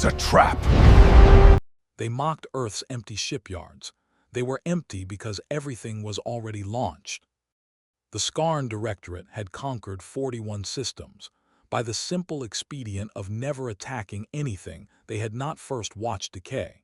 was a trap. They mocked Earth's empty shipyards. They were empty because everything was already launched. The Skarn Directorate had conquered 41 systems by the simple expedient of never attacking anything they had not first watched decay.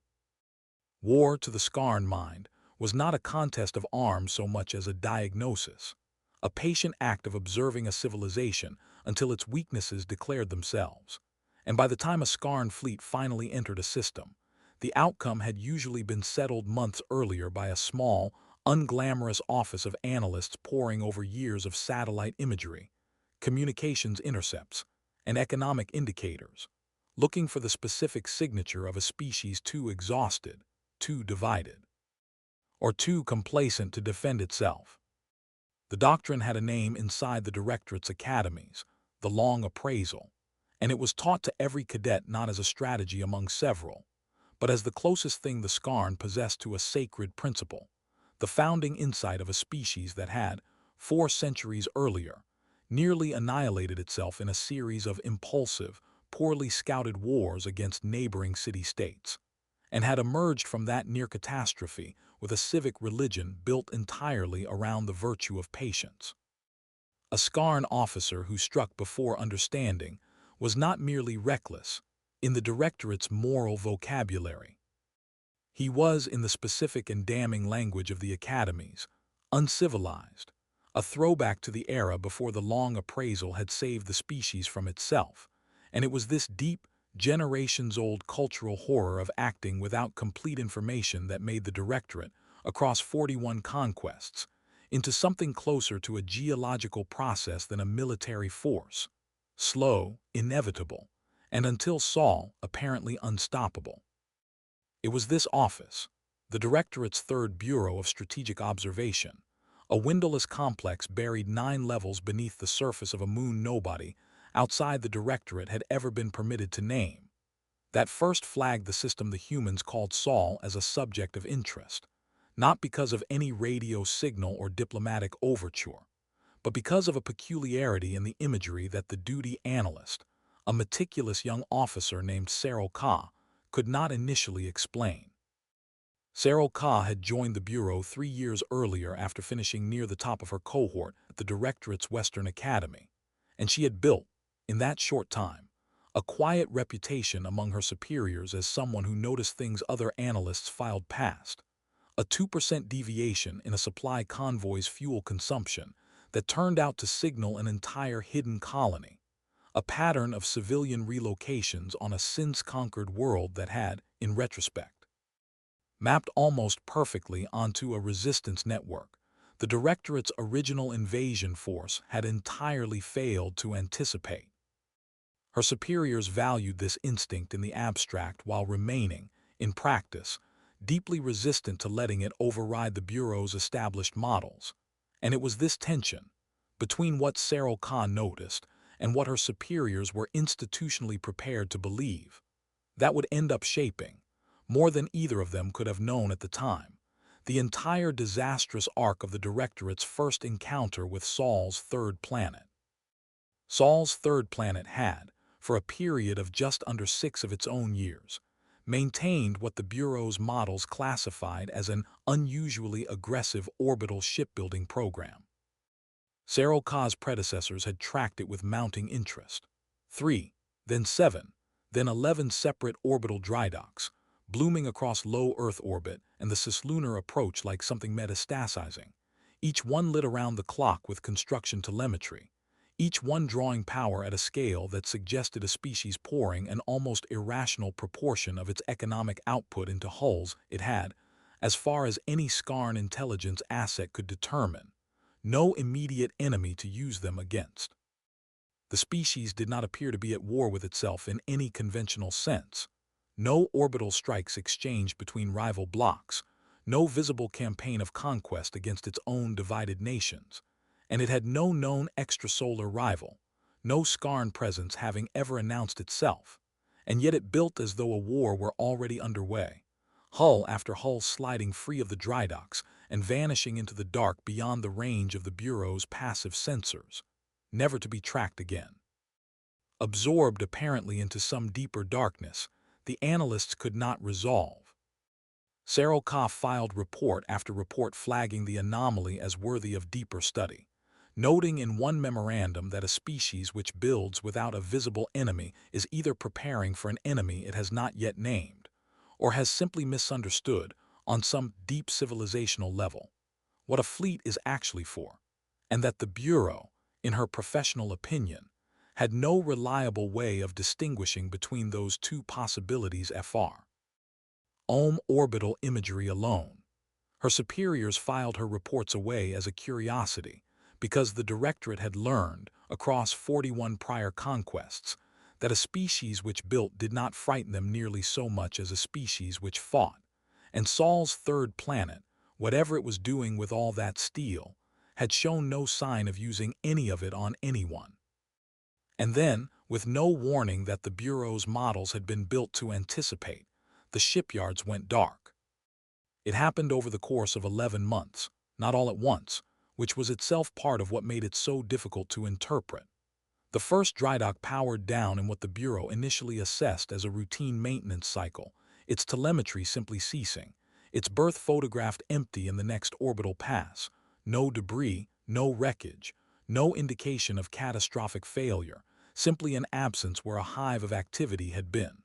War, to the Skarn mind, was not a contest of arms so much as a diagnosis, a patient act of observing a civilization until its weaknesses declared themselves. And by the time a Skarn fleet finally entered a system, the outcome had usually been settled months earlier by a small, unglamorous office of analysts poring over years of satellite imagery, communications intercepts, and economic indicators, looking for the specific signature of a species too exhausted, too divided, or too complacent to defend itself. The doctrine had a name inside the Directorate's academies, the long appraisal, and it was taught to every cadet not as a strategy among several, but as the closest thing the Skarn possessed to a sacred principle, the founding insight of a species that had, 4 centuries earlier, nearly annihilated itself in a series of impulsive, poorly scouted wars against neighboring city-states, and had emerged from that near catastrophe with a civic religion built entirely around the virtue of patience. A Skarn officer who struck before understanding was not merely reckless in the Directorate's moral vocabulary. He was, in the specific and damning language of the academies, uncivilized, a throwback to the era before the long appraisal had saved the species from itself, and it was this deep, generations-old cultural horror of acting without complete information that made the Directorate, across 41 conquests, into something closer to a geological process than a military force, slow, inevitable, and until Saul, apparently unstoppable. It was this office, the Directorate's third Bureau of Strategic Observation, a windowless complex buried 9 levels beneath the surface of a moon nobody outside the Directorate had ever been permitted to name, that first flagged the system the humans called Saul as a subject of interest, not because of any radio signal or diplomatic overture, but because of a peculiarity in the imagery that the duty analyst, a meticulous young officer named Sarel Ka, could not initially explain. Sarel Ka had joined the Bureau 3 years earlier after finishing near the top of her cohort at the Directorate's Western Academy, and she had built, in that short time, a quiet reputation among her superiors as someone who noticed things other analysts filed past, a 2% deviation in a supply convoy's fuel consumption that turned out to signal an entire hidden colony, a pattern of civilian relocations on a since-conquered world that had, in retrospect, mapped almost perfectly onto a resistance network. The Directorate's original invasion force had entirely failed to anticipate. Her superiors valued this instinct in the abstract while remaining, in practice, deeply resistant to letting it override the Bureau's established models. And it was this tension, between what Sarel Khan noticed and what her superiors were institutionally prepared to believe, that would end up shaping, more than either of them could have known at the time, the entire disastrous arc of the Directorate's first encounter with Saul's third planet. Saul's third planet had, for a period of just under 6 of its own years, maintained what the Bureau's models classified as an unusually aggressive orbital shipbuilding program. Sarel Ka's predecessors had tracked it with mounting interest. 3, then 7, then 11 separate orbital dry docks, blooming across low Earth orbit and the cislunar approach like something metastasizing, each one lit around the clock with construction telemetry, each one drawing power at a scale that suggested a species pouring an almost irrational proportion of its economic output into hulls it had, as far as any Skarn intelligence asset could determine, no immediate enemy to use them against. The species did not appear to be at war with itself in any conventional sense. No orbital strikes exchanged between rival blocks, no visible campaign of conquest against its own divided nations, and it had no known extrasolar rival, no Skarn presence having ever announced itself, and yet it built as though a war were already underway, hull after hull sliding free of the dry docks and vanishing into the dark beyond the range of the Bureau's passive sensors, never to be tracked again. Absorbed apparently into some deeper darkness, the analysts could not resolve. Skarn filed report after report flagging the anomaly as worthy of deeper study, noting in one memorandum that a species which builds without a visible enemy is either preparing for an enemy it has not yet named, or has simply misunderstood, on some deep civilizational level, what a fleet is actually for, and that the Bureau, in her professional opinion, had no reliable way of distinguishing between those two possibilities fr. Orbital imagery alone. Her superiors filed her reports away as a curiosity because the Directorate had learned, across 41 prior conquests, that a species which built did not frighten them nearly so much as a species which fought, and Sol's third planet, whatever it was doing with all that steel, had shown no sign of using any of it on anyone. And then, with no warning that the Bureau's models had been built to anticipate, the shipyards went dark. It happened over the course of 11 months, not all at once, which was itself part of what made it so difficult to interpret. The first drydock powered down in what the Bureau initially assessed as a routine maintenance cycle, its telemetry simply ceasing, its berth photographed empty in the next orbital pass, no debris, no wreckage, no indication of catastrophic failure, simply an absence where a hive of activity had been.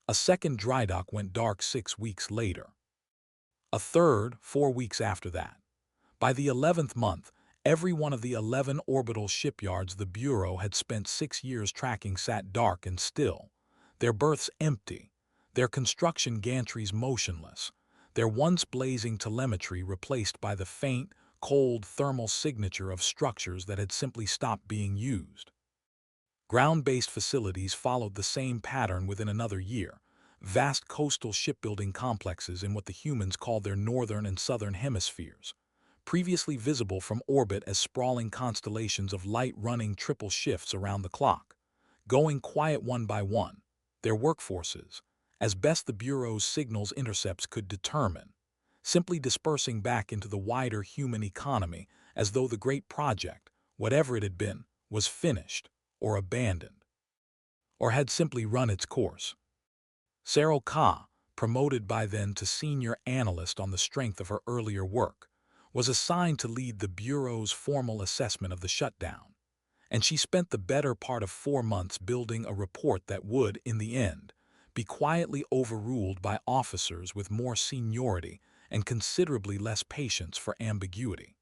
A second drydock went dark 6 weeks later. A third 4 weeks after that. By the 11th month, every one of the 11 orbital shipyards the Bureau had spent 6 years tracking sat dark and still, their berths empty, their construction gantries motionless, their once blazing telemetry replaced by the faint, cold thermal signature of structures that had simply stopped being used. Ground-based facilities followed the same pattern within another year, vast coastal shipbuilding complexes in what the humans called their northern and southern hemispheres, previously visible from orbit as sprawling constellations of light running triple shifts around the clock, going quiet one by one, their workforces, as best the Bureau's signals intercepts could determine, simply dispersing back into the wider human economy as though the great project, whatever it had been, was finished, or abandoned, or had simply run its course. Skarn, promoted by then to senior analyst on the strength of her earlier work, was assigned to lead the Bureau's formal assessment of the shutdown, and she spent the better part of 4 months building a report that would, in the end, be quietly overruled by officers with more seniority and considerably less patience for ambiguity.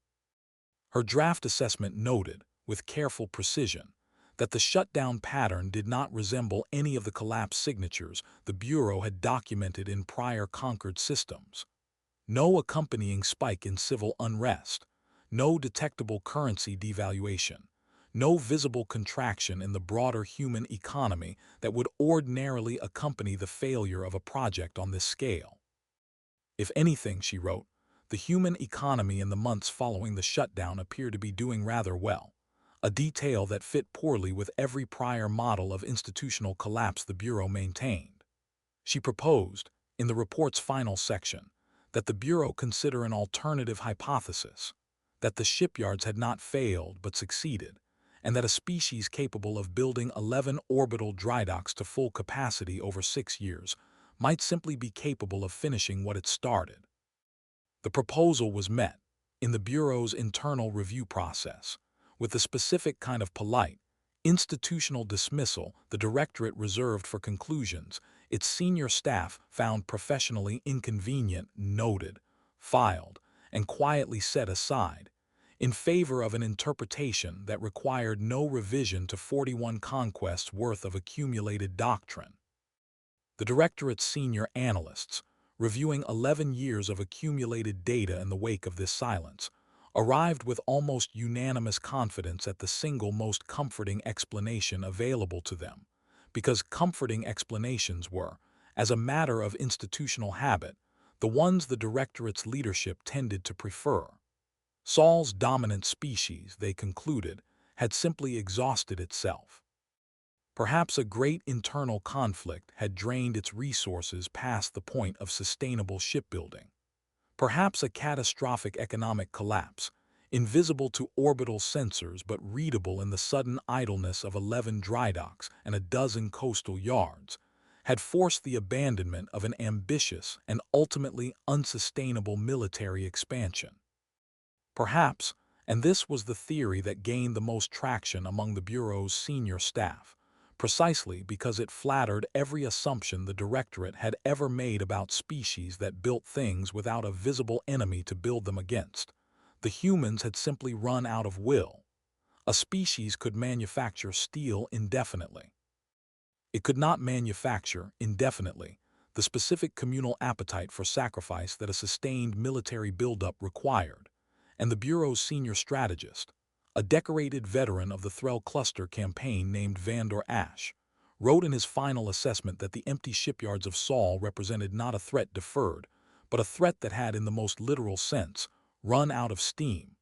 Her draft assessment noted, with careful precision, that the shutdown pattern did not resemble any of the collapse signatures the Bureau had documented in prior conquered systems. No accompanying spike in civil unrest, no detectable currency devaluation, no visible contraction in the broader human economy that would ordinarily accompany the failure of a project on this scale. If anything, she wrote, the human economy in the months following the shutdown appeared to be doing rather well, a detail that fit poorly with every prior model of institutional collapse the Bureau maintained. She proposed, in the report's final section, that the Bureau consider an alternative hypothesis, that the shipyards had not failed but succeeded, and that a species capable of building 11 orbital drydocks to full capacity over 6 years might simply be capable of finishing what it started. The proposal was met, in the Bureau's internal review process, with the specific kind of polite, institutional dismissal the Directorate reserved for conclusions its senior staff found professionally inconvenient, noted, filed, and quietly set aside, in favor of an interpretation that required no revision to 41 conquests worth of accumulated doctrine. The Directorate's senior analysts, reviewing 11 years of accumulated data in the wake of this silence, arrived with almost unanimous confidence at the single most comforting explanation available to them, because comforting explanations were, as a matter of institutional habit, the ones the Directorate's leadership tended to prefer. Sol's dominant species, they concluded, had simply exhausted itself. Perhaps a great internal conflict had drained its resources past the point of sustainable shipbuilding. Perhaps a catastrophic economic collapse, invisible to orbital sensors but readable in the sudden idleness of 11 drydocks and a dozen coastal yards, had forced the abandonment of an ambitious and ultimately unsustainable military expansion. Perhaps, and this was the theory that gained the most traction among the Bureau's senior staff, precisely because it flattered every assumption the Directorate had ever made about species that built things without a visible enemy to build them against. The humans had simply run out of will. A species could manufacture steel indefinitely. It could not manufacture, indefinitely, the specific communal appetite for sacrifice that a sustained military buildup required, and the Bureau's senior strategist, a decorated veteran of the Threl Cluster campaign named Vandor Ash, wrote in his final assessment that the empty shipyards of Sol represented not a threat deferred, but a threat that had, in the most literal sense, run out of steam.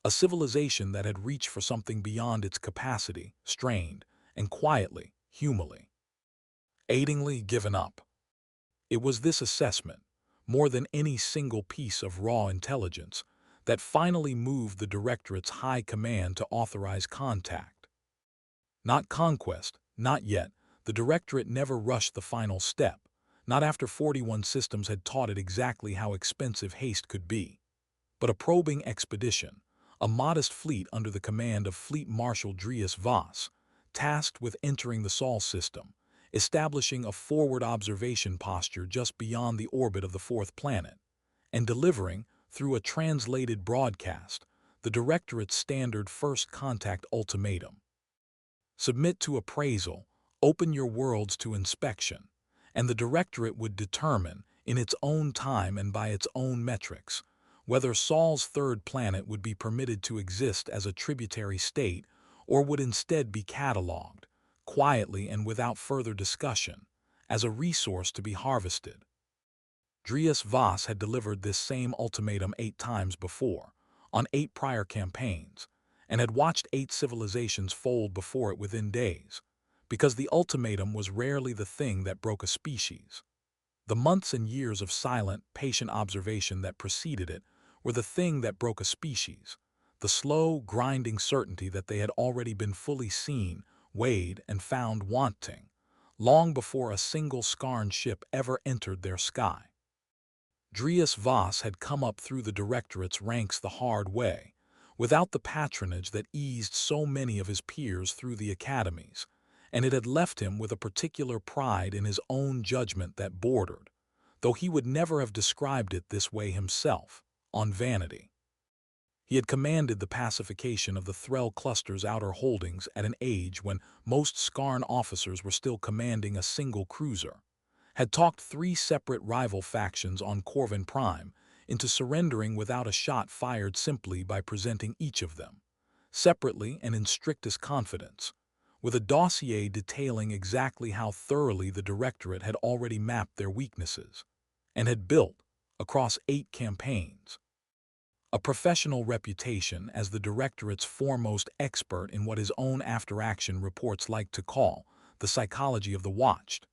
A civilization that had reached for something beyond its capacity, strained, and quietly, humilely, aidingly given up. It was this assessment, more than any single piece of raw intelligence, that finally moved the Directorate's high command to authorize contact. Not conquest, not yet. The Directorate never rushed the final step, not after 41 systems had taught it exactly how expensive haste could be. But a probing expedition, a modest fleet under the command of Fleet Marshal Drius Voss, tasked with entering the Sol system, establishing a forward observation posture just beyond the orbit of the fourth planet, and delivering, through a translated broadcast, the Directorate's standard first contact ultimatum. Submit to appraisal, open your worlds to inspection, and the Directorate would determine, in its own time and by its own metrics, whether Sol's third planet would be permitted to exist as a tributary state or would instead be catalogued, quietly and without further discussion, as a resource to be harvested. Drius Voss had delivered this same ultimatum 8 times before, on 8 prior campaigns, and had watched 8 civilizations fold before it within days, because the ultimatum was rarely the thing that broke a species. The months and years of silent, patient observation that preceded it were the thing that broke a species, the slow, grinding certainty that they had already been fully seen, weighed, and found wanting, long before a single Skarn ship ever entered their sky. Drius Voss had come up through the Directorate's ranks the hard way, without the patronage that eased so many of his peers through the academies, and it had left him with a particular pride in his own judgment that bordered, though he would never have described it this way himself, on vanity. He had commanded the pacification of the Threl Cluster's outer holdings at an age when most Skarn officers were still commanding a single cruiser, had talked 3 separate rival factions on Corvin Prime into surrendering without a shot fired simply by presenting each of them, separately and in strictest confidence, with a dossier detailing exactly how thoroughly the Directorate had already mapped their weaknesses, and had built, across 8 campaigns, a professional reputation as the Directorate's foremost expert in what his own after-action reports liked to call the psychology of the watched,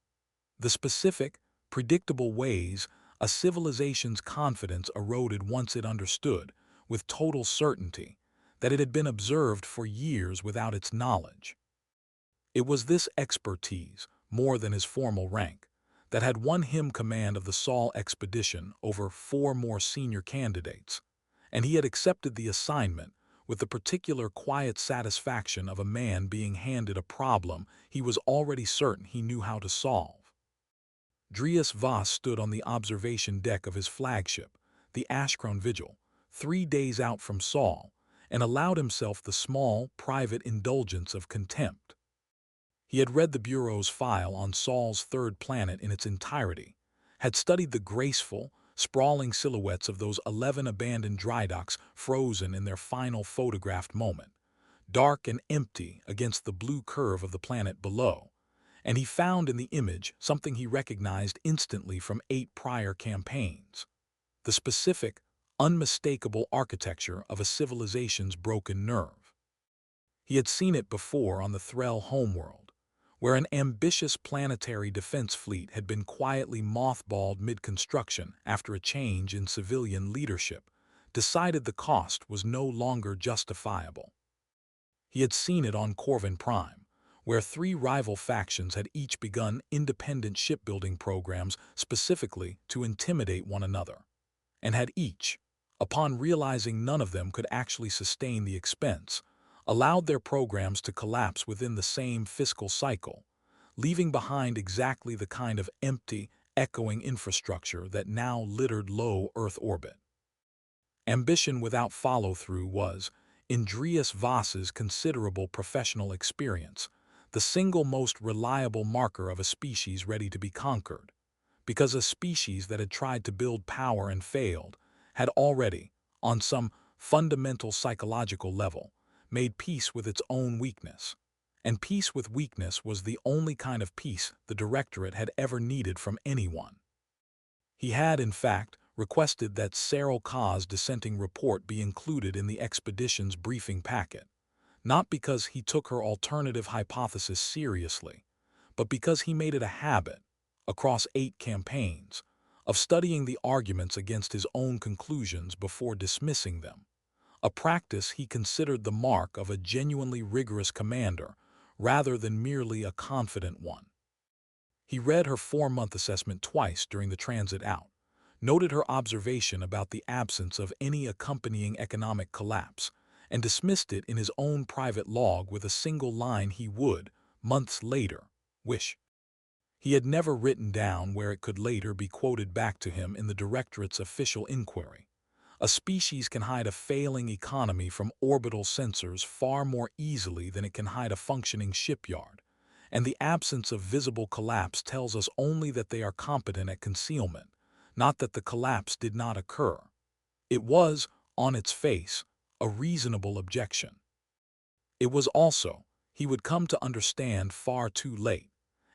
the specific, predictable ways a civilization's confidence eroded once it understood, with total certainty, that it had been observed for years without its knowledge. It was this expertise, more than his formal rank, that had won him command of the Sol expedition over 4 more senior candidates, and he had accepted the assignment with the particular quiet satisfaction of a man being handed a problem he was already certain he knew how to solve. Drius Voss stood on the observation deck of his flagship, the Ashkron Vigil, 3 days out from Sol, and allowed himself the small, private indulgence of contempt. He had read the Bureau's file on Sol's third planet in its entirety, had studied the graceful, sprawling silhouettes of those 11 abandoned drydocks frozen in their final photographed moment, dark and empty against the blue curve of the planet below, and he found in the image something he recognized instantly from 8 prior campaigns, the specific, unmistakable architecture of a civilization's broken nerve. He had seen it before on the Threl homeworld, where an ambitious planetary defense fleet had been quietly mothballed mid-construction after a change in civilian leadership decided the cost was no longer justifiable. He had seen it on Corvin Prime, where three rival factions had each begun independent shipbuilding programs specifically to intimidate one another, and had each, upon realizing none of them could actually sustain the expense, allowed their programs to collapse within the same fiscal cycle, leaving behind exactly the kind of empty, echoing infrastructure that now littered low Earth orbit. Ambition without follow-through was, in Dries Voss's considerable professional experience, the single most reliable marker of a species ready to be conquered, because a species that had tried to build power and failed had already, on some fundamental psychological level, made peace with its own weakness. And peace with weakness was the only kind of peace the Directorate had ever needed from anyone. He had, in fact, requested that Cyril Ka's dissenting report be included in the expedition's briefing packet, not because he took her alternative hypothesis seriously, but because he made it a habit, across 8 campaigns, of studying the arguments against his own conclusions before dismissing them, a practice he considered the mark of a genuinely rigorous commander rather than merely a confident one. He read her 4-month assessment twice during the transit out, noted her observation about the absence of any accompanying economic collapse, and dismissed it in his own private log with a single line he would, months later, wish he had never written down, where it could later be quoted back to him in the Directorate's official inquiry. A species can hide a failing economy from orbital sensors far more easily than it can hide a functioning shipyard, and the absence of visible collapse tells us only that they are competent at concealment, not that the collapse did not occur. It was, on its face, a reasonable objection. It was also, he would come to understand far too late,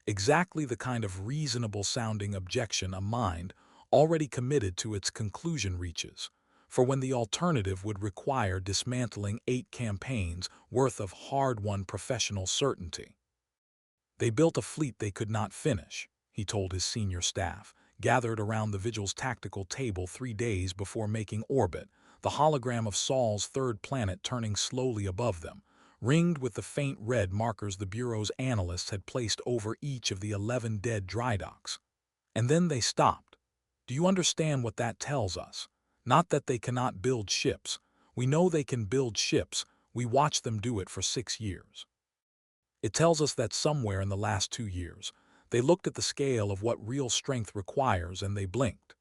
exactly the kind of reasonable-sounding objection a mind already committed to its conclusion reaches, for when the alternative would require dismantling 8 campaigns worth of hard-won professional certainty. They built a fleet they could not finish, he told his senior staff, gathered around the Vigil's tactical table 3 days before making orbit, the hologram of Sol's third planet turning slowly above them, ringed with the faint red markers the Bureau's analysts had placed over each of the 11 dead dry docks. And then they stopped. Do you understand what that tells us? Not that they cannot build ships. We know they can build ships. We watched them do it for 6 years. It tells us that somewhere in the last 2 years, they looked at the scale of what real strength requires and they blinked.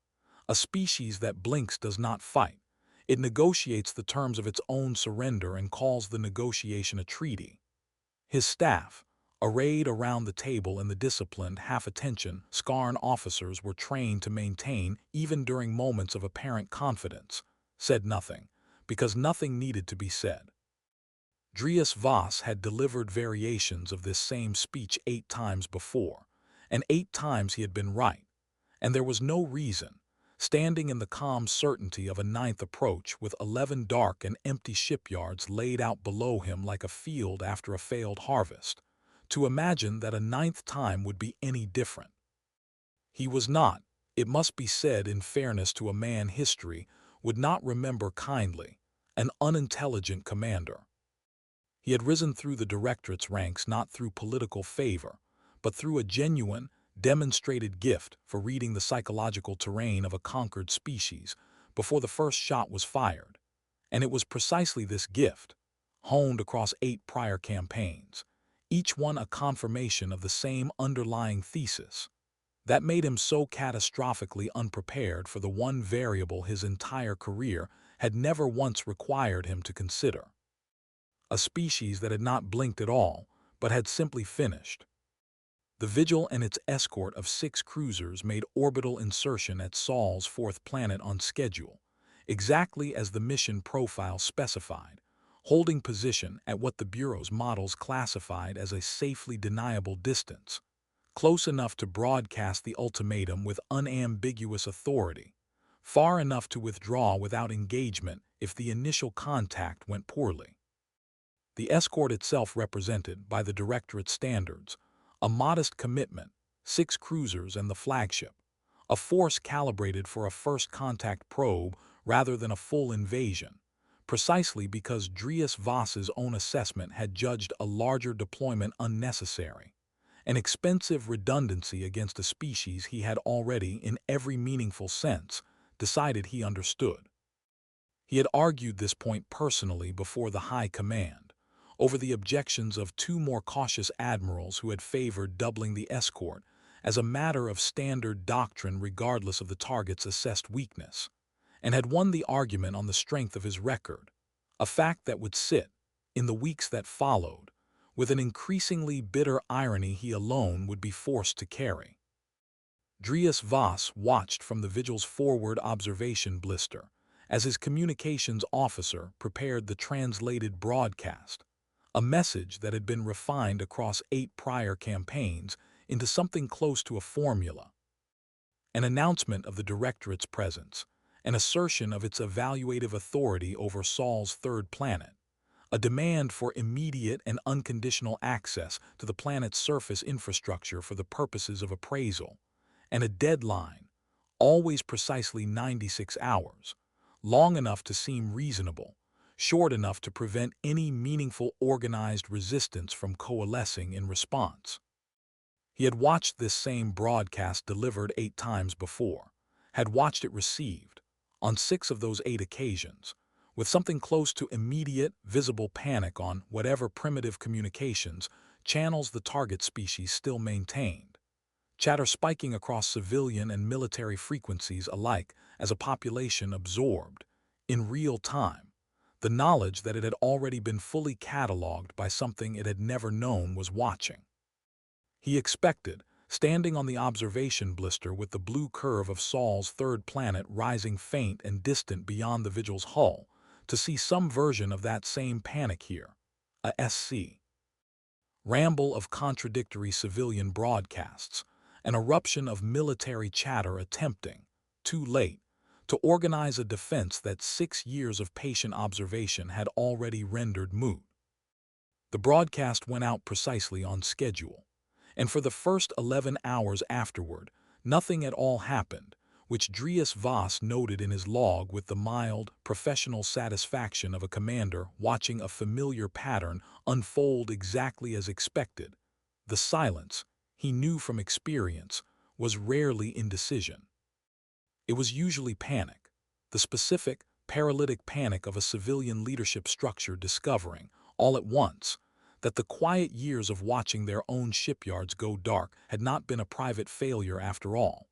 A species that blinks does not fight. It negotiates the terms of its own surrender and calls the negotiation a treaty. His staff, arrayed around the table in the disciplined half-attention Skarn officers were trained to maintain even during moments of apparent confidence, said nothing, because nothing needed to be said. Dries Voss had delivered variations of this same speech 8 times before, and 8 times he had been right, and there was no reason, standing in the calm certainty of a 9th approach with 11 dark and empty shipyards laid out below him like a field after a failed harvest, to imagine that a 9th time would be any different. He was not, it must be said in fairness to a man history would not remember kindly, an unintelligent commander. He had risen through the Directorate's ranks not through political favor, but through a genuine, demonstrated gift for reading the psychological terrain of a conquered species before the first shot was fired. And it was precisely this gift, honed across 8 prior campaigns, each one a confirmation of the same underlying thesis, that made him so catastrophically unprepared for the one variable his entire career had never once required him to consider. A species that had not blinked at all, but had simply finished. The Vigil and its escort of 6 cruisers made orbital insertion at Sol's 4th planet on schedule, exactly as the mission profile specified, holding position at what the Bureau's models classified as a safely deniable distance, close enough to broadcast the ultimatum with unambiguous authority, far enough to withdraw without engagement if the initial contact went poorly. The escort itself represented, by the Directorate standards, a modest commitment, 6 cruisers and the flagship, a force calibrated for a first contact probe rather than a full invasion, precisely because Dries Voss's own assessment had judged a larger deployment unnecessary, an expensive redundancy against a species he had already, in every meaningful sense, decided he understood. He had argued this point personally before the High Command, over the objections of two more cautious admirals who had favored doubling the escort as a matter of standard doctrine regardless of the target's assessed weakness, and had won the argument on the strength of his record, a fact that would sit, in the weeks that followed, with an increasingly bitter irony he alone would be forced to carry. Dries Voss watched from the Vigil's forward observation blister as his communications officer prepared the translated broadcast, a message that had been refined across 8 prior campaigns into something close to a formula. An announcement of the Directorate's presence, an assertion of its evaluative authority over Sol's third planet, a demand for immediate and unconditional access to the planet's surface infrastructure for the purposes of appraisal, and a deadline, always precisely 96 hours, long enough to seem reasonable, short enough to prevent any meaningful organized resistance from coalescing in response. He had watched this same broadcast delivered 8 times before, had watched it received, on 6 of those 8 occasions, with something close to immediate, visible panic on whatever primitive communications channels the target species still maintained, chatter spiking across civilian and military frequencies alike as a population absorbed, in real time, the knowledge that it had already been fully cataloged by something it had never known was watching. He expected, standing on the observation blister with the blue curve of Sol's third planet rising faint and distant beyond the Vigil's hull, to see some version of that same panic here, a SC. Ramble of contradictory civilian broadcasts, an eruption of military chatter attempting, too late, to organize a defense that 6 years of patient observation had already rendered moot. The broadcast went out precisely on schedule, and for the first 11 hours afterward, nothing at all happened, which Dries Voss noted in his log with the mild, professional satisfaction of a commander watching a familiar pattern unfold exactly as expected. The silence, he knew from experience, was rarely indecision. It was usually panic, the specific, paralytic panic of a civilian leadership structure discovering, all at once, that the quiet years of watching their own shipyards go dark had not been a private failure after all,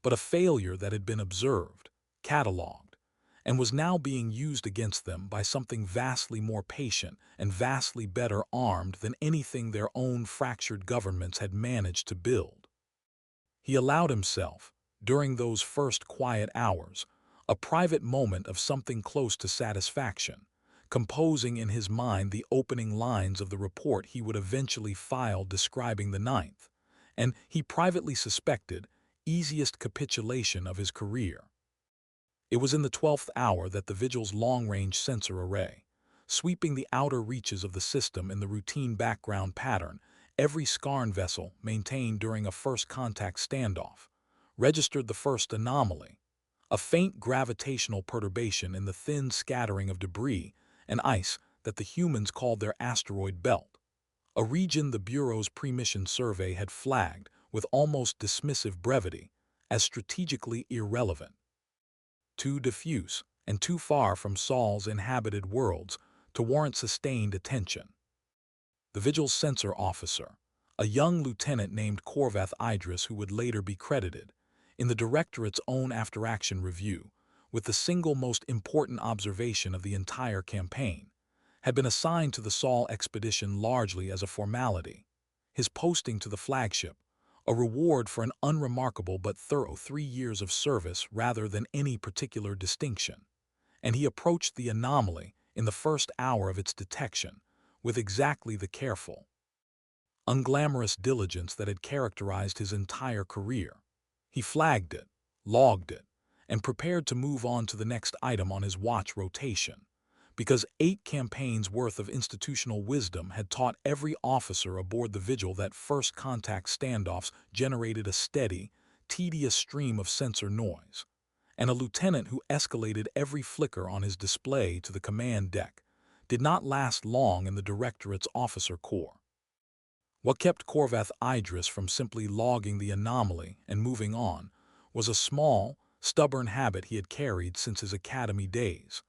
but a failure that had been observed, catalogued, and was now being used against them by something vastly more patient and vastly better armed than anything their own fractured governments had managed to build. He allowed himself, during those first quiet hours, a private moment of something close to satisfaction, composing in his mind the opening lines of the report he would eventually file describing the 9th, and he privately suspected, easiest capitulation of his career. It was in the 12th hour that the Vigil's long-range sensor array, sweeping the outer reaches of the system in the routine background pattern every Skarn vessel maintained during a first contact standoff, registered the first anomaly, a faint gravitational perturbation in the thin scattering of debris and ice that the humans called their asteroid belt, a region the Bureau's pre-mission survey had flagged with almost dismissive brevity as strategically irrelevant, too diffuse and too far from Sol's inhabited worlds to warrant sustained attention. The Vigil's sensor officer, a young lieutenant named Korvath Idris who would later be credited, in the Directorate's own after-action review, with the single most important observation of the entire campaign, had been assigned to the Sol expedition largely as a formality, his posting to the flagship, a reward for an unremarkable but thorough 3 years of service rather than any particular distinction, and he approached the anomaly in the first hour of its detection with exactly the careful, unglamorous diligence that had characterized his entire career. He flagged it, logged it, and prepared to move on to the next item on his watch rotation, because 8 campaigns' worth of institutional wisdom had taught every officer aboard the Vigil that first contact standoffs generated a steady, tedious stream of sensor noise, and a lieutenant who escalated every flicker on his display to the command deck, did not last long in the Directorate's officer corps. What kept Corvath Idris from simply logging the anomaly and moving on was a small, stubborn habit he had carried since his academy days,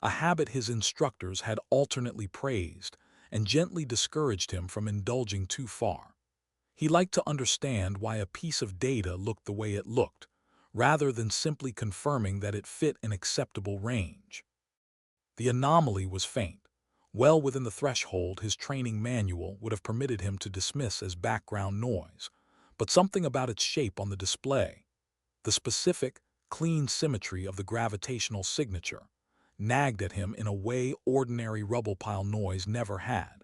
a habit his instructors had alternately praised and gently discouraged him from indulging too far. He liked to understand why a piece of data looked the way it looked, rather than simply confirming that it fit an acceptable range. The anomaly was faint, well within the threshold his training manual would have permitted him to dismiss as background noise, but something about its shape on the display, the specific, clean symmetry of the gravitational signature, nagged at him in a way ordinary rubble pile noise never had,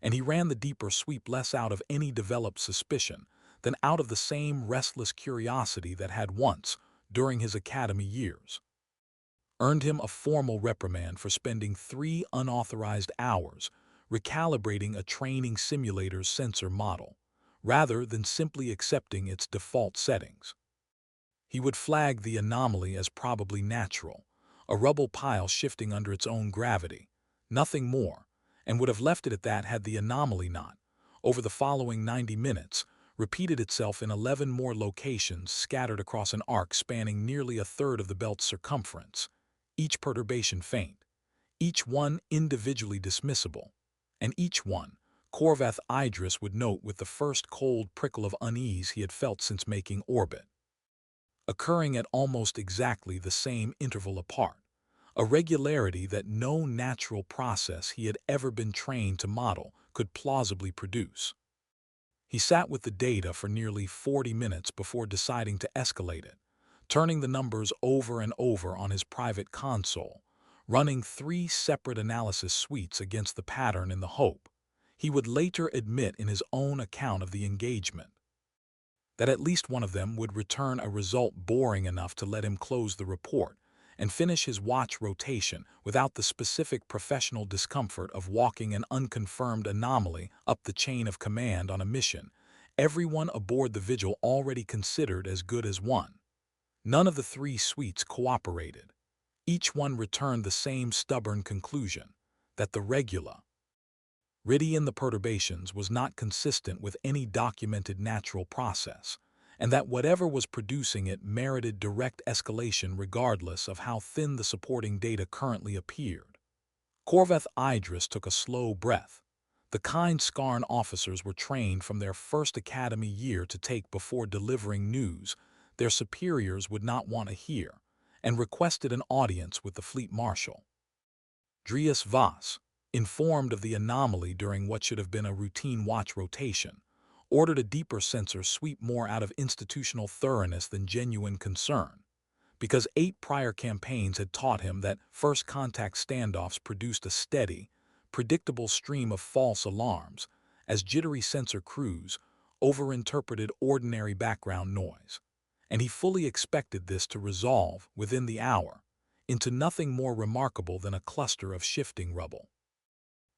and he ran the deeper sweep less out of any developed suspicion than out of the same restless curiosity that had once, during his academy years, earned him a formal reprimand for spending 3 unauthorized hours recalibrating a training simulator's sensor model, rather than simply accepting its default settings. He would flag the anomaly as probably natural, a rubble pile shifting under its own gravity, nothing more, and would have left it at that had the anomaly not, over the following 90 minutes, repeated itself in 11 more locations scattered across an arc spanning nearly a third of the belt's circumference, each perturbation faint, each one individually dismissible, and each one, Corvath Idris would note with the first cold prickle of unease he had felt since making orbit, occurring at almost exactly the same interval apart, a regularity that no natural process he had ever been trained to model could plausibly produce. He sat with the data for nearly 40 minutes before deciding to escalate it, turning the numbers over and over on his private console, running 3 separate analysis suites against the pattern in the hope, he would later admit in his own account of the engagement, that at least one of them would return a result boring enough to let him close the report and finish his watch rotation without the specific professional discomfort of walking an unconfirmed anomaly up the chain of command on a mission everyone aboard the Vigil already considered as good as one. None of the 3 suites cooperated. Each one returned the same stubborn conclusion, that the regula RIDI in the perturbations was not consistent with any documented natural process, and that whatever was producing it merited direct escalation regardless of how thin the supporting data currently appeared. Corvath Idris took a slow breath, the kind Skarn officers were trained from their first academy year to take before delivering news their superiors would not want to hear, and requested an audience with the fleet marshal. Dries Voss, informed of the anomaly during what should have been a routine watch rotation, ordered a deeper sensor sweep more out of institutional thoroughness than genuine concern, because 8 prior campaigns had taught him that first contact standoffs produced a steady, predictable stream of false alarms as jittery sensor crews overinterpreted ordinary background noise, and he fully expected this to resolve within the hour into nothing more remarkable than a cluster of shifting rubble.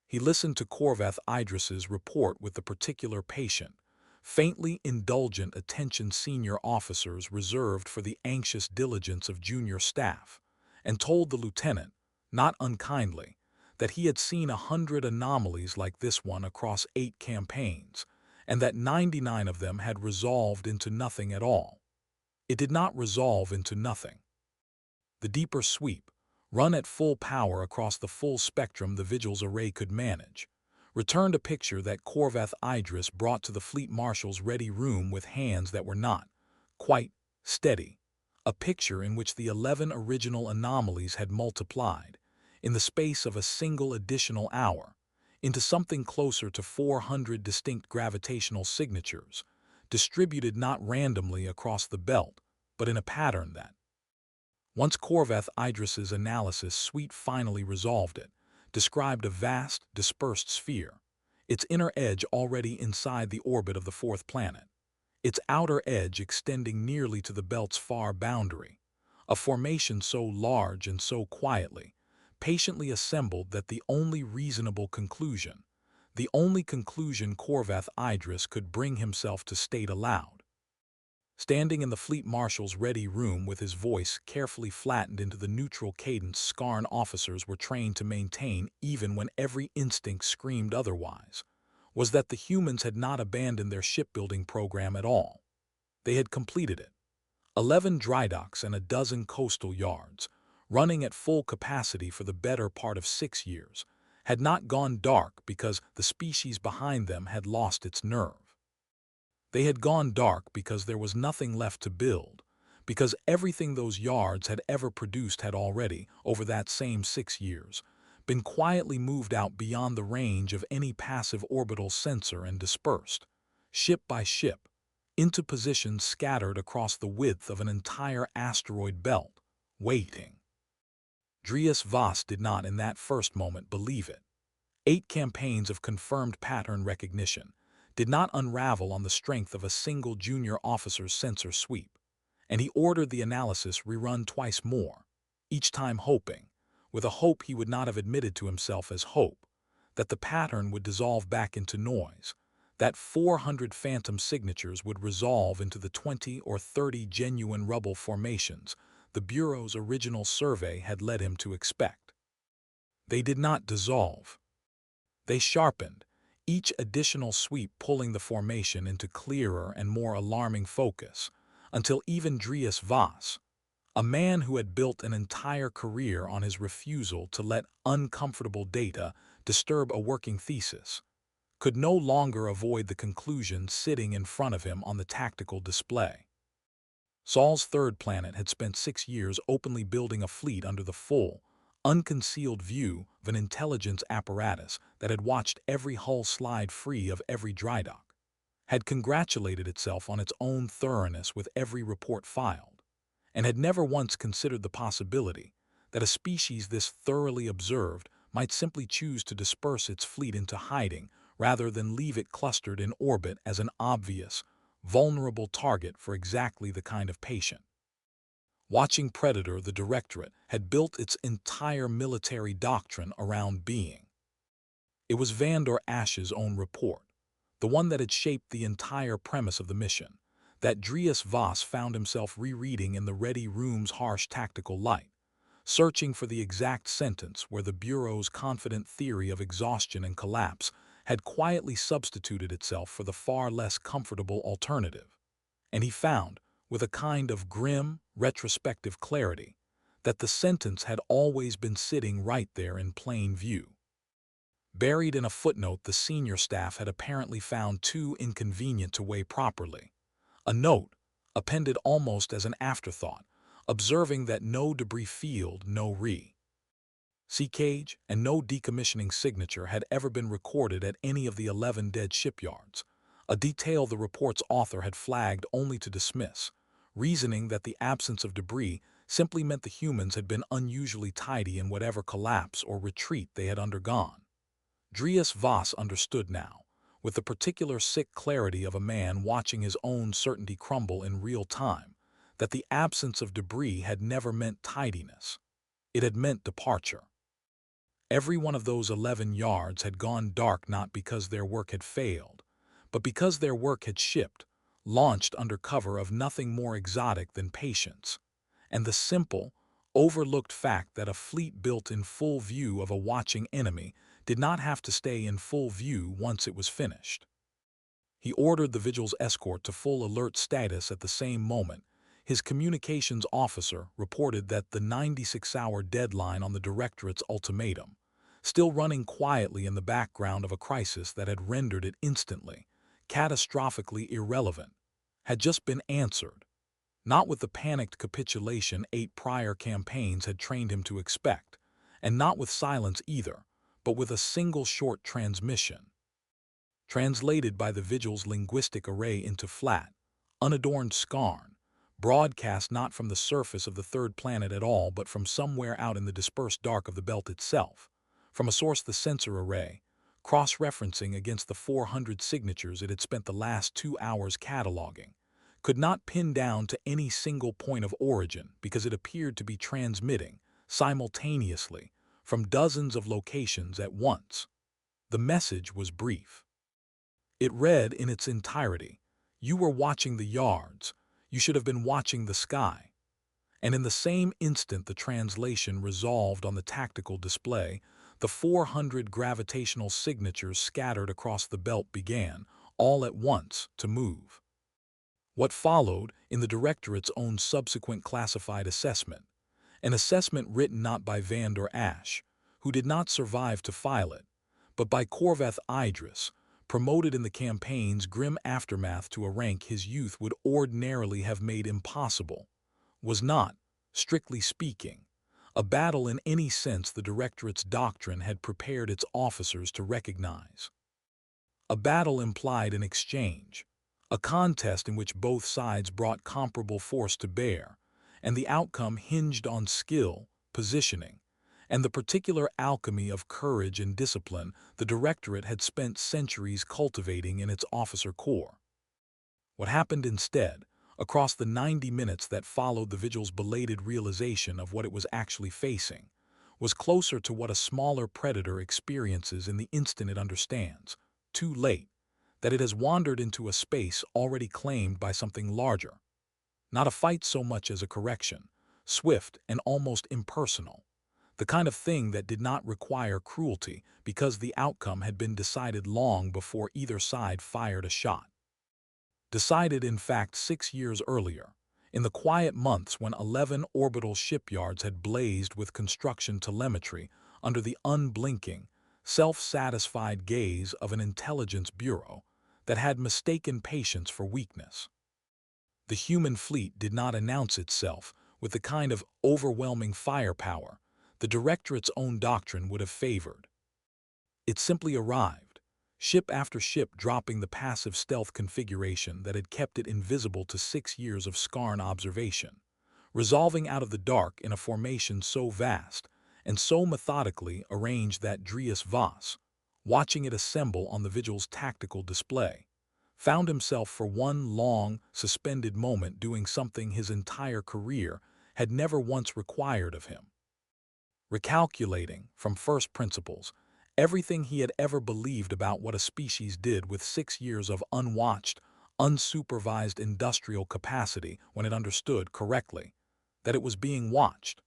He listened to Corvath Idris's report with the particular patient, faintly indulgent attention senior officers reserved for the anxious diligence of junior staff, and told the lieutenant, not unkindly, that he had seen 100 anomalies like this one across 8 campaigns, and that 99 of them had resolved into nothing at all. It did not resolve into nothing. The deeper sweep, run at full power across the full spectrum the Vigil's array could manage, returned a picture that Corvath Idris brought to the fleet marshal's ready room with hands that were not quite steady, a picture in which the 11 original anomalies had multiplied, in the space of a single additional hour, into something closer to 400 distinct gravitational signatures, distributed not randomly across the belt, but in a pattern that, once Corvath Idris's analysis suite finally resolved it, described a vast, dispersed sphere, its inner edge already inside the orbit of the 4th planet, its outer edge extending nearly to the belt's far boundary, a formation so large and so quietly, patiently assembled that the only reasonable conclusion, the only conclusion Corvath Idris could bring himself to state aloud, Standing in the fleet marshal's ready room with his voice carefully flattened into the neutral cadence Skarn officers were trained to maintain even when every instinct screamed otherwise, was that the humans had not abandoned their shipbuilding program at all. They had completed it. 11 dry docks and a dozen coastal yards, running at full capacity for the better part of 6 years, had not gone dark because the species behind them had lost its nerve. They had gone dark because there was nothing left to build, because everything those yards had ever produced had already, over that same 6 years, been quietly moved out beyond the range of any passive orbital sensor and dispersed, ship by ship, into positions scattered across the width of an entire asteroid belt, waiting. Drius Voss did not in that first moment believe it. 8 campaigns of confirmed pattern recognition did not unravel on the strength of a single junior officer's sensor sweep, and he ordered the analysis rerun twice more, each time hoping, with a hope he would not have admitted to himself as hope, that the pattern would dissolve back into noise, that 400 phantom signatures would resolve into the 20 or 30 genuine rubble formations the Bureau's original survey had led him to expect. They did not dissolve. They sharpened, each additional sweep pulling the formation into clearer and more alarming focus, until even Drius Voss, a man who had built an entire career on his refusal to let uncomfortable data disturb a working thesis, could no longer avoid the conclusion sitting in front of him on the tactical display. Sol's third planet had spent 6 years openly building a fleet under the full, unconcealed view of an intelligence apparatus that had watched every hull slide free of every dry dock, had congratulated itself on its own thoroughness with every report filed, and had never once considered the possibility that a species this thoroughly observed might simply choose to disperse its fleet into hiding rather than leave it clustered in orbit as an obvious, vulnerable target for exactly the kind of patient. Watching Predator, the Directorate had built its entire military doctrine around being. It was Vandor Ash's own report, the one that had shaped the entire premise of the mission, that Drius Voss found himself rereading in the ready room's harsh tactical light, searching for the exact sentence where the Bureau's confident theory of exhaustion and collapse had quietly substituted itself for the far less comfortable alternative. And he found, with a kind of grim, retrospective clarity, that the sentence had always been sitting right there in plain view. Buried in a footnote the senior staff had apparently found too inconvenient to weigh properly. A note, appended almost as an afterthought, observing that no debris field, no sea cage, and no decommissioning signature had ever been recorded at any of the 11 dead shipyards, a detail the report's author had flagged only to dismiss, reasoning that the absence of debris simply meant the humans had been unusually tidy in whatever collapse or retreat they had undergone. Drius Voss understood now, with the particular sick clarity of a man watching his own certainty crumble in real time, that the absence of debris had never meant tidiness. It had meant departure. Every one of those 11 yards had gone dark not because their work had failed, but because their work had shipped, launched under cover of nothing more exotic than patience, and the simple, overlooked fact that a fleet built in full view of a watching enemy did not have to stay in full view once it was finished. He ordered the Vigil's escort to full alert status at the same moment. His communications officer reported that the 96-hour deadline on the Directorate's ultimatum, still running quietly in the background of a crisis that had rendered it instantly, catastrophically irrelevant, had just been answered, not with the panicked capitulation 8 prior campaigns had trained him to expect, and not with silence either, but with a single short transmission, translated by the Vigil's linguistic array into flat, unadorned Skarn, broadcast not from the surface of the third planet at all but from somewhere out in the dispersed dark of the belt itself, from a source the sensor array, cross-referencing against the 400 signatures it had spent the last 2 hours cataloging, could not pin down to any single point of origin because it appeared to be transmitting, simultaneously, from dozens of locations at once. The message was brief. It read in its entirety, "You were watching the yards. You should have been watching the sky. And in the same instant the translation resolved on the tactical display, the 400 gravitational signatures scattered across the belt began, all at once, to move. What followed, in the Directorate's own subsequent classified assessment, an assessment written not by Van der Asch, who did not survive to file it, but by Corvath Idris, promoted in the campaign's grim aftermath to a rank his youth would ordinarily have made impossible, was not, strictly speaking, a battle in any sense the Directorate's doctrine had prepared its officers to recognize. A battle implied an exchange, a contest in which both sides brought comparable force to bear, and the outcome hinged on skill, positioning, and the particular alchemy of courage and discipline the Directorate had spent centuries cultivating in its officer corps. What happened instead, across the 90 minutes that followed the vigil's belated realization of what it was actually facing, was closer to what a smaller predator experiences in the instant it understands, too late, that it has wandered into a space already claimed by something larger. Not a fight so much as a correction, swift and almost impersonal, the kind of thing that did not require cruelty because the outcome had been decided long before either side fired a shot. Decided, in fact, 6 years earlier, in the quiet months when 11 orbital shipyards had blazed with construction telemetry under the unblinking, self-satisfied gaze of an intelligence bureau that had mistaken patience for weakness. The human fleet did not announce itself with the kind of overwhelming firepower the Directorate's own doctrine would have favored. It simply arrived, ship after ship dropping the passive stealth configuration that had kept it invisible to 6 years of Skarn observation, resolving out of the dark in a formation so vast and so methodically arranged that Dries Voss, watching it assemble on the vigil's tactical display, found himself for one long, suspended moment doing something his entire career had never once required of him. Recalculating, from first principles, everything he had ever believed about what a species did with 6 years of unwatched, unsupervised industrial capacity when it understood correctly that it was being watched.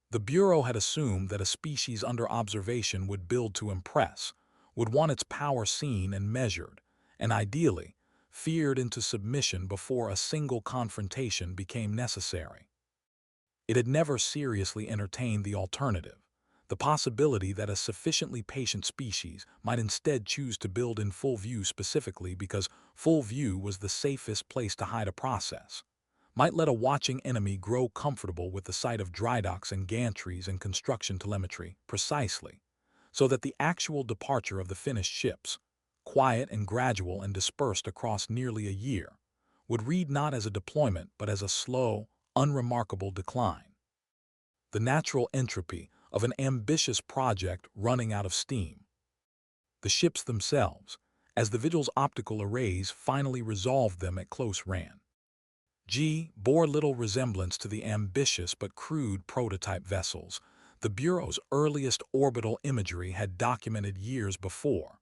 The Bureau had assumed that a species under observation would build to impress, would want its power seen and measured, and ideally, feared into submission before a single confrontation became necessary. It had never seriously entertained the alternative, the possibility that a sufficiently patient species might instead choose to build in full view specifically because full view was the safest place to hide a process, might let a watching enemy grow comfortable with the sight of drydocks and gantries and construction telemetry precisely, so that the actual departure of the finished ships, quiet and gradual and dispersed across nearly a year, would read not as a deployment but as a slow, unremarkable decline. The natural entropy of an ambitious project running out of steam. The ships themselves, as the vigil's optical arrays finally resolved them at close range, bore little resemblance to the ambitious but crude prototype vessels the Bureau's earliest orbital imagery had documented years before,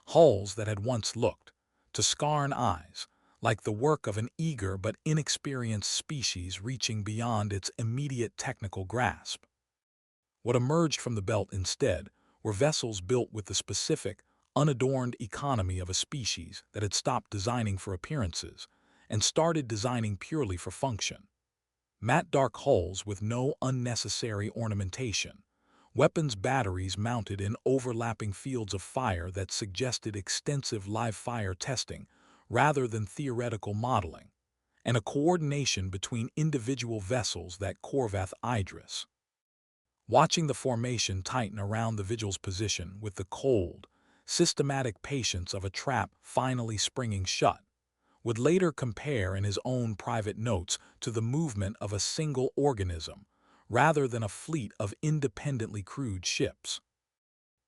hulls that had once looked, to Skarn eyes, like the work of an eager but inexperienced species reaching beyond its immediate technical grasp. What emerged from the belt instead were vessels built with the specific, unadorned economy of a species that had stopped designing for appearances and started designing purely for function. Matte dark hulls with no unnecessary ornamentation, weapons batteries mounted in overlapping fields of fire that suggested extensive live-fire testing rather than theoretical modeling, and a coordination between individual vessels that Corvath Idris. Watching the formation tighten around the vigil's position with the cold, systematic patience of a trap finally springing shut, would later compare in his own private notes to the movement of a single organism, rather than a fleet of independently crewed ships.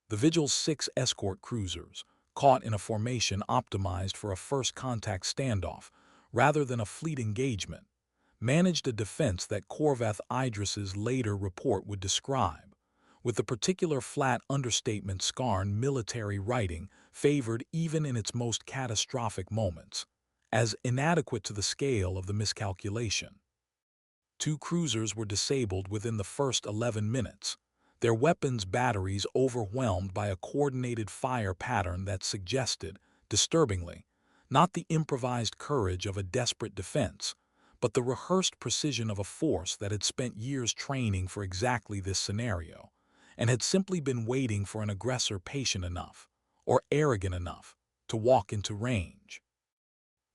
The Vigil's 6 escort cruisers, caught in a formation optimized for a first contact standoff rather than a fleet engagement, managed a defense that Corvath Idris's later report would describe, with the particular flat understatement Skarn military writing favored even in its most catastrophic moments, as inadequate to the scale of the miscalculation. Two cruisers were disabled within the first 11 minutes, their weapons batteries overwhelmed by a coordinated fire pattern that suggested, disturbingly, not the improvised courage of a desperate defense, but the rehearsed precision of a force that had spent years training for exactly this scenario, and had simply been waiting for an aggressor patient enough, or arrogant enough, to walk into range.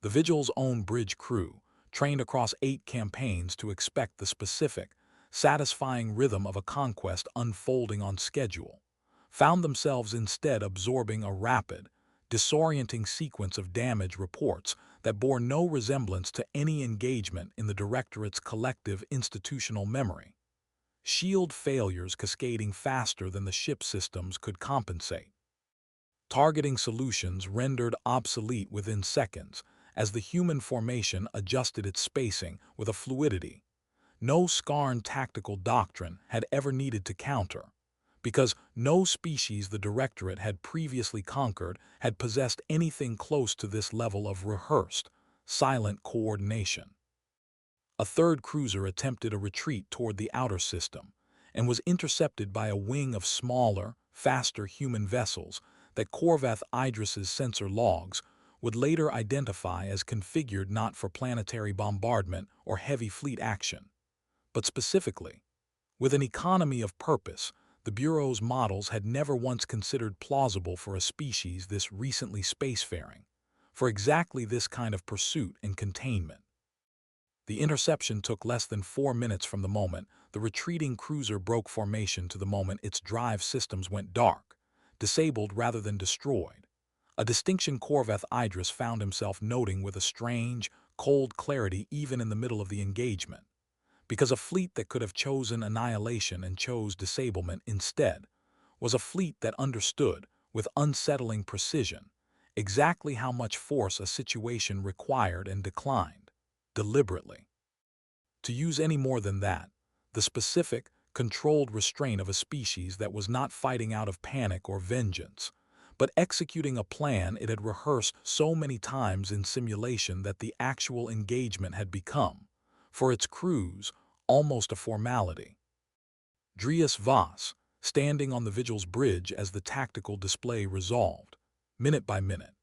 The Vigil's own bridge crew, trained across 8 campaigns to expect the specific, satisfying rhythm of a conquest unfolding on schedule, found themselves instead absorbing a rapid, disorienting sequence of damage reports that bore no resemblance to any engagement in the Directorate's collective institutional memory. Shield failures cascading faster than the ship systems could compensate. Targeting solutions rendered obsolete within seconds as the human formation adjusted its spacing with a fluidity no Skarn tactical doctrine had ever needed to counter, because no species the Directorate had previously conquered had possessed anything close to this level of rehearsed, silent coordination. A third cruiser attempted a retreat toward the outer system and was intercepted by a wing of smaller, faster human vessels that Corvath Idris's sensor logs would later identify as configured not for planetary bombardment or heavy fleet action, but specifically, with an economy of purpose the Bureau's models had never once considered plausible for a species this recently spacefaring, for exactly this kind of pursuit and containment. The interception took less than 4 minutes from the moment the retreating cruiser broke formation to the moment its drive systems went dark, disabled rather than destroyed, a distinction Corvath Idris found himself noting with a strange, cold clarity even in the middle of the engagement. Because a fleet that could have chosen annihilation and chose disablement instead was a fleet that understood, with unsettling precision, exactly how much force a situation required and declined, deliberately. To use any more than that, the specific, controlled restraint of a species that was not fighting out of panic or vengeance, but executing a plan it had rehearsed so many times in simulation that the actual engagement had become, for its crews, almost a formality. Drius Voss, standing on the Vigil's bridge as the tactical display resolved, minute by minute,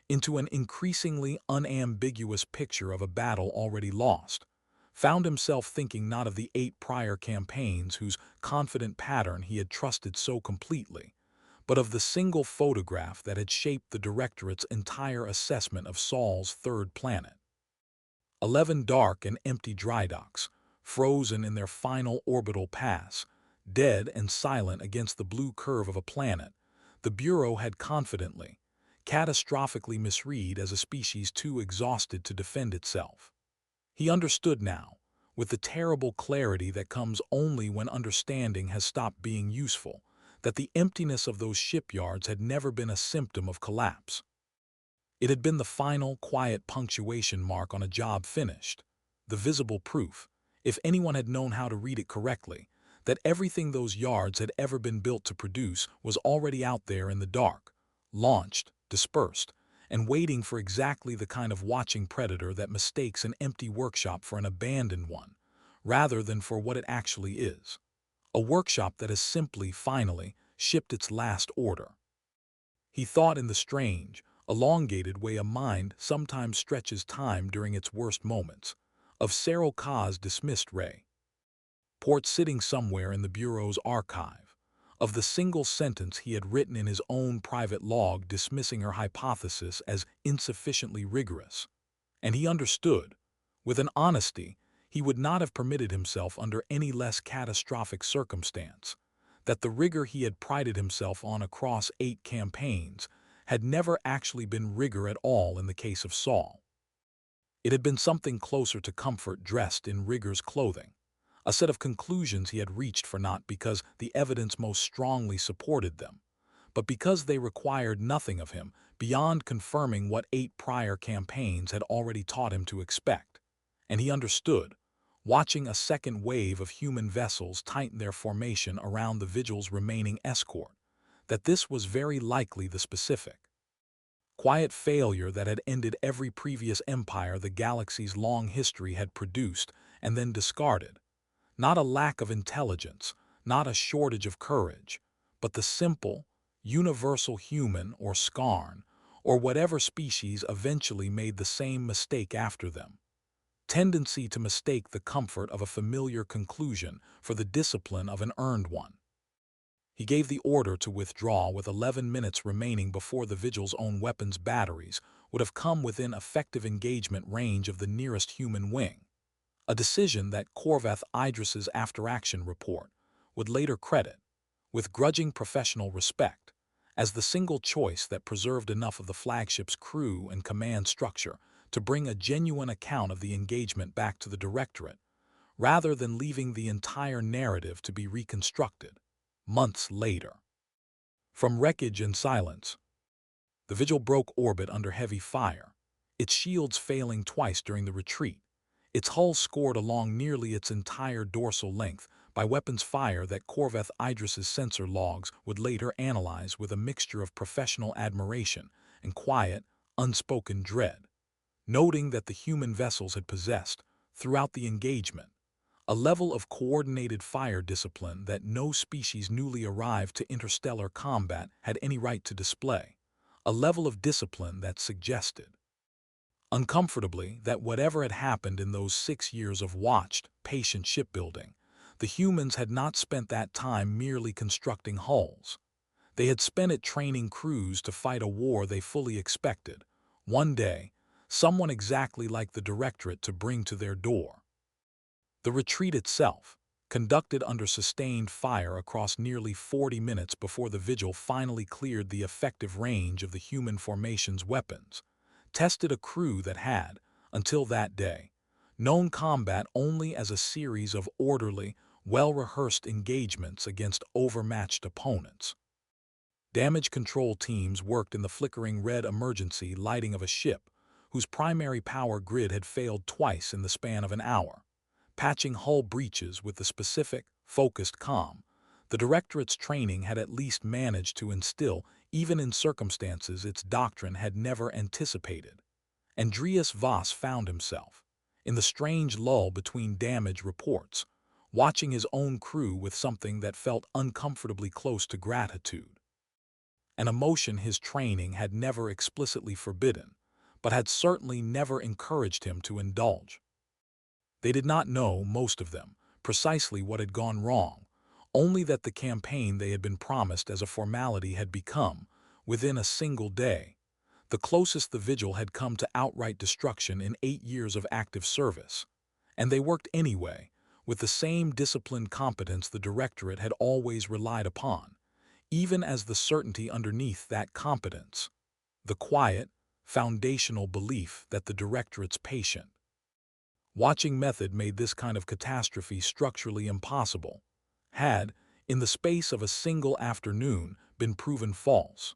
into an increasingly unambiguous picture of a battle already lost, found himself thinking not of the 8 prior campaigns whose confident pattern he had trusted so completely, but of the single photograph that had shaped the Directorate's entire assessment of Sol's third planet. 11 dark and empty drydocks, frozen in their final orbital pass, dead and silent against the blue curve of a planet, the Bureau had confidently, catastrophically misread as a species too exhausted to defend itself. He understood now, with the terrible clarity that comes only when understanding has stopped being useful, that the emptiness of those shipyards had never been a symptom of collapse. It had been the final, quiet punctuation mark on a job finished, the visible proof, if anyone had known how to read it correctly, that everything those yards had ever been built to produce was already out there in the dark, launched, dispersed, and waiting for exactly the kind of watching predator that mistakes an empty workshop for an abandoned one, rather than for what it actually is. A workshop that has simply, finally, shipped its last order. He thought in the strange, elongated way a mind sometimes stretches time during its worst moments, of Cyril Ka's dismissed ray. Port sitting somewhere in the Bureau's archive, of the single sentence he had written in his own private log dismissing her hypothesis as insufficiently rigorous, and he understood, with an honesty he would not have permitted himself under any less catastrophic circumstance, that the rigor he had prided himself on across 8 campaigns had never actually been rigor at all in the case of Saul. It had been something closer to comfort dressed in rigor's clothing, a set of conclusions he had reached for not because the evidence most strongly supported them, but because they required nothing of him beyond confirming what 8 prior campaigns had already taught him to expect, and he understood, watching a second wave of human vessels tighten their formation around the Vigil's remaining escort, that this was very likely the specific. quiet failure that had ended every previous empire the galaxy's long history had produced and then discarded. Not a lack of intelligence, not a shortage of courage, but the simple, universal human or Skarn, or whatever species eventually made the same mistake after them. Tendency to mistake the comfort of a familiar conclusion for the discipline of an earned one. He gave the order to withdraw with 11 minutes remaining before the Vigil's own weapons batteries would have come within effective engagement range of the nearest human wing. A decision that Corvath Idris's after-action report would later credit, with grudging professional respect, as the single choice that preserved enough of the flagship's crew and command structure to bring a genuine account of the engagement back to the Directorate, rather than leaving the entire narrative to be reconstructed months later. From wreckage and silence, the Vigil broke orbit under heavy fire, its shields failing twice during the retreat, its hull scored along nearly its entire dorsal length by weapons fire that Corvath Idris's sensor logs would later analyze with a mixture of professional admiration and quiet, unspoken dread, noting that the human vessels had possessed, throughout the engagement, a level of coordinated fire discipline that no species newly arrived to interstellar combat had any right to display, a level of discipline that suggested, uncomfortably, that whatever had happened in those 6 years of watched, patient shipbuilding, the humans had not spent that time merely constructing hulls. They had spent it training crews to fight a war they fully expected, one day, someone exactly like the Directorate to bring to their door. The retreat itself, conducted under sustained fire across nearly 40 minutes before the Vigil finally cleared the effective range of the human formation's weapons, tested a crew that had, until that day, known combat only as a series of orderly, well-rehearsed engagements against overmatched opponents. Damage control teams worked in the flickering red emergency lighting of a ship whose primary power grid had failed twice in the span of an hour, patching hull breaches with the specific, focused calm the Directorate's training had at least managed to instill even in circumstances its doctrine had never anticipated. Andreas Voss found himself, in the strange lull between damage reports, watching his own crew with something that felt uncomfortably close to gratitude. An emotion his training had never explicitly forbidden, but had certainly never encouraged him to indulge. They did not know, most of them, precisely what had gone wrong, only that the campaign they had been promised as a formality had become, within a single day, the closest the Vigil had come to outright destruction in 8 years of active service. And they worked anyway, with the same disciplined competence the Directorate had always relied upon, even as the certainty underneath that competence, the quiet, foundational belief that the Directorate's patient, watching method made this kind of catastrophe structurally impossible, had, in the space of a single afternoon, been proven false.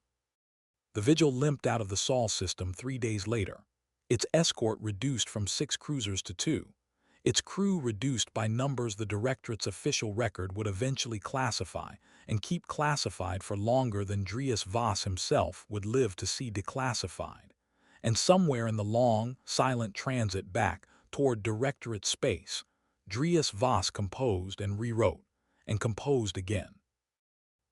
The Vigil limped out of the Sol system 3 days later, its escort reduced from 6 cruisers to 2, its crew reduced by numbers the Directorate's official record would eventually classify and keep classified for longer than Andreas Voss himself would live to see declassified, and somewhere in the long, silent transit back toward Directorate space, Andreas Voss composed and rewrote, and composed again.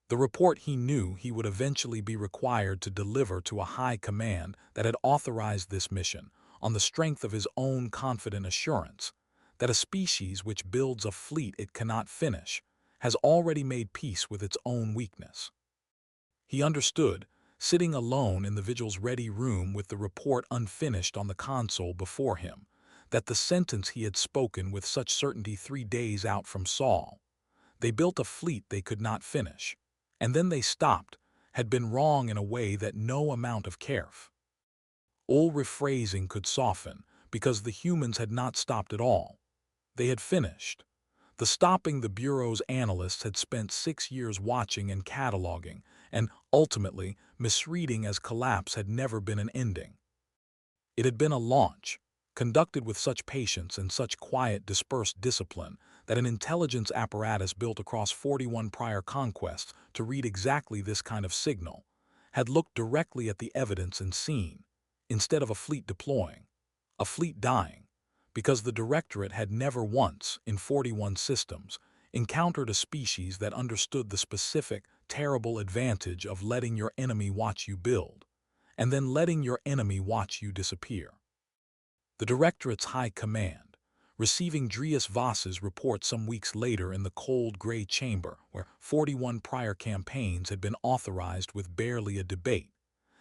The report he knew he would eventually be required to deliver to a high command that had authorized this mission on the strength of his own confident assurance that a species which builds a fleet it cannot finish has already made peace with its own weakness. He understood, sitting alone in the Vigil's ready room with the report unfinished on the console before him, that the sentence he had spoken with such certainty 3 days out from Sol, they built a fleet they could not finish, and then they stopped, had been wrong in a way that no amount of caref or rephrasing could soften, because the humans had not stopped at all. They had finished. The stopping the Bureau's analysts had spent 6 years watching and cataloging, and, ultimately, misreading as collapse had never been an ending. It had been a launch, conducted with such patience and such quiet, dispersed discipline that an intelligence apparatus built across 41 prior conquests to read exactly this kind of signal had looked directly at the evidence and seen, instead of a fleet deploying, a fleet dying, because the Directorate had never once, in 41 systems, encountered a species that understood the specific, terrible advantage of letting your enemy watch you build, and then letting your enemy watch you disappear. The Directorate's High Command, receiving Drius Voss's report some weeks later in the cold gray chamber where 41 prior campaigns had been authorized with barely a debate,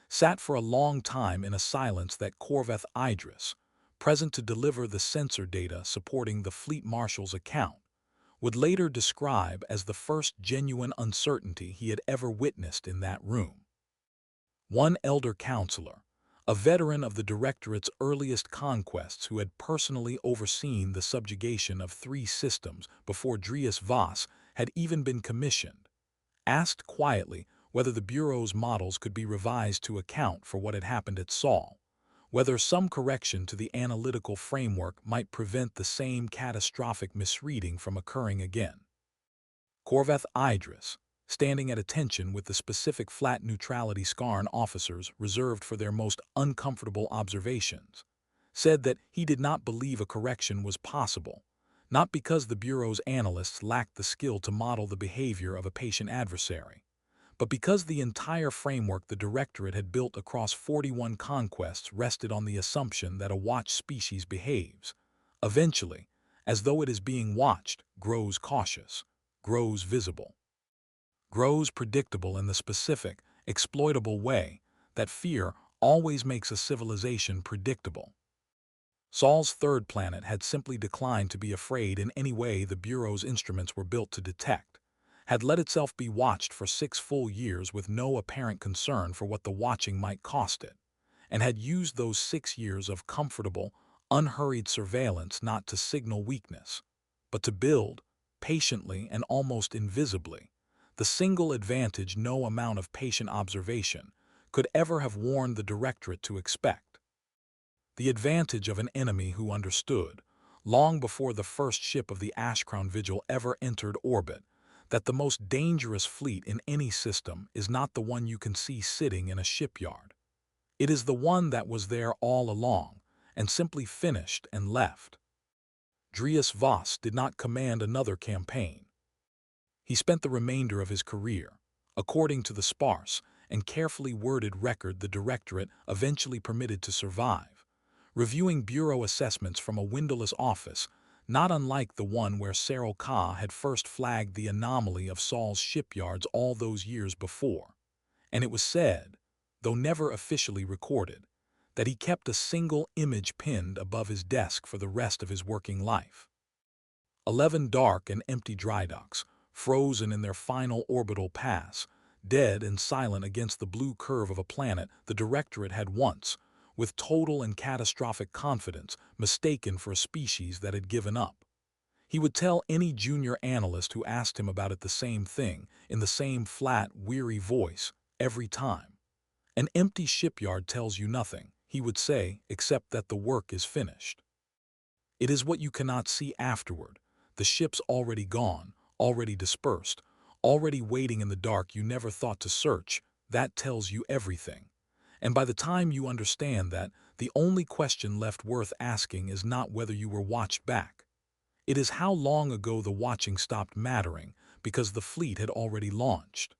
sat for a long time in a silence that Corveth Idris, present to deliver the sensor data supporting the Fleet Marshal's account, would later describe as the first genuine uncertainty he had ever witnessed in that room. One elder counselor, a veteran of the Directorate's earliest conquests who had personally overseen the subjugation of 3 systems before Drius Voss had even been commissioned, asked quietly whether the Bureau's models could be revised to account for what had happened at Sol, whether some correction to the analytical framework might prevent the same catastrophic misreading from occurring again. Corveth Idris, standing at attention with the specific flat neutrality Skarn officers reserved for their most uncomfortable observations, said that he did not believe a correction was possible, not because the Bureau's analysts lacked the skill to model the behavior of a patient adversary, but because the entire framework the Directorate had built across 41 conquests rested on the assumption that a watched species behaves, eventually, as though it is being watched, grows cautious, grows visible, grows predictable in the specific, exploitable way that fear always makes a civilization predictable. Sol's third planet had simply declined to be afraid in any way the Bureau's instruments were built to detect, had let itself be watched for 6 full years with no apparent concern for what the watching might cost it, and had used those 6 years of comfortable, unhurried surveillance not to signal weakness, but to build, patiently and almost invisibly, the single advantage no amount of patient observation could ever have warned the Directorate to expect. The advantage of an enemy who understood, long before the first ship of the Ashcrown Vigil ever entered orbit, that the most dangerous fleet in any system is not the one you can see sitting in a shipyard. It is the one that was there all along and simply finished and left. Drius Voss did not command another campaign. He spent the remainder of his career, according to the sparse and carefully worded record the Directorate eventually permitted to survive, reviewing Bureau assessments from a windowless office not unlike the one where Cyril Ka had first flagged the anomaly of Sol's shipyards all those years before, and it was said, though never officially recorded, that he kept a single image pinned above his desk for the rest of his working life. 11 dark and empty drydocks, frozen in their final orbital pass, dead and silent against the blue curve of a planet the Directorate had once, with total and catastrophic confidence, mistaken for a species that had given up. He would tell any junior analyst who asked him about it the same thing, in the same flat, weary voice, every time. An empty shipyard tells you nothing, he would say, except that the work is finished. It is what you cannot see afterward, the ship's already gone, already dispersed, already waiting in the dark you never thought to search, that tells you everything. And by the time you understand that, the only question left worth asking is not whether you were watched back. It is how long ago the watching stopped mattering because the fleet had already launched.